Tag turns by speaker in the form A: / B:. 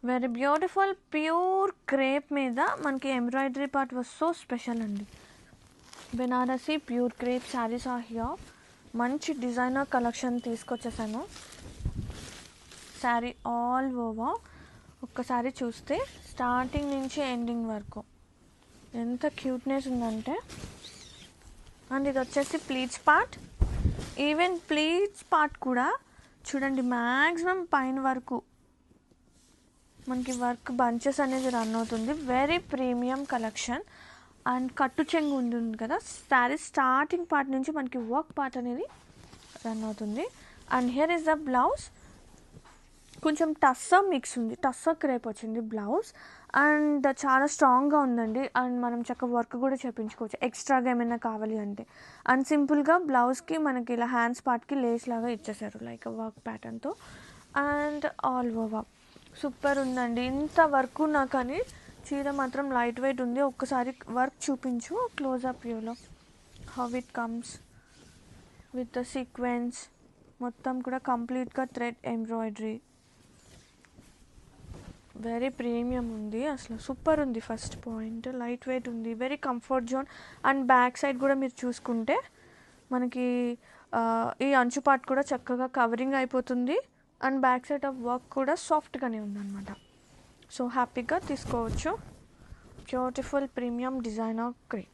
A: Very beautiful pure crepe మీద మనకి embroidery part was so special అండి. Benarasi pure crepe saris are here. మంచి designer collection తీసుకొచ్చేసాను. శారీ ఆల్ ఓవర్ ఒక్కసారి చూస్తే స్టార్టింగ్ నుంచి ఎండింగ్ వరకు ఎంత క్యూట్నెస్ ఉందంటే. అండ్ ఇది వచ్చేసి pleats part. Even pleats part కూడా చూడండి మ్యాక్సిమం పైన వరకు మనకి వర్క్ బంచెస్ అనేది రన్ అవుతుంది. Very premium collection. అండ్ కట్టు చెంగు ఉంటుంది కదా, శారీ స్టార్టింగ్ పార్ట్ నుంచి మనకి వర్క్ పార్ట్ అనేది రన్ అవుతుంది. And here is the blouse. కొంచెం టస్సర్ మిక్స్ ఉంది, టస్సర్ క్రేప్ వచ్చింది బ్లౌజ్. అండ్ చాలా స్ట్రాంగ్గా ఉందండి. అండ్ మనం చక్కగా వర్క్ కూడా చేయించుకోవచ్చు ఎక్స్ట్రాగా ఏమైనా కావాలి అంటే. అండ్ సింపుల్గా బ్లౌజ్కి మనకి ఇలా హ్యాండ్స్ పార్ట్కి లేస్ లాగా ఇచ్చేసారు లైక్ వర్క్ ప్యాటర్న్తో. అండ్ ఆల్ ఓవర్ సూపర్ ఉందండి. ఇంత వర్క్ ఉన్నా కానీ చీర మాత్రం లైట్ వెయిట్ ఉంది. ఒక్కసారి వర్క్ చూపించు క్లోజప్ వ్యూలో. How it comes with the sequence మొత్తం కూడా కంప్లీట్గా థ్రెడ్ ఎంబ్రాయిడరీ. వెరీ ప్రీమియం ఉంది, అసలు సూపర్ ఉంది. ఫస్ట్ పాయింట్ లైట్ వెయిట్ ఉంది, very comfort zone. And back side కూడా మీరు చూసుకుంటే మనకి ఈ అంచు పార్ట్ కూడా చక్కగా కవరింగ్ అయిపోతుంది. And back side of work కూడా సాఫ్ట్గానే ఉందన్నమాట. సో హ్యాపీగా తీసుకోవచ్చు. Beautiful premium designer crepe.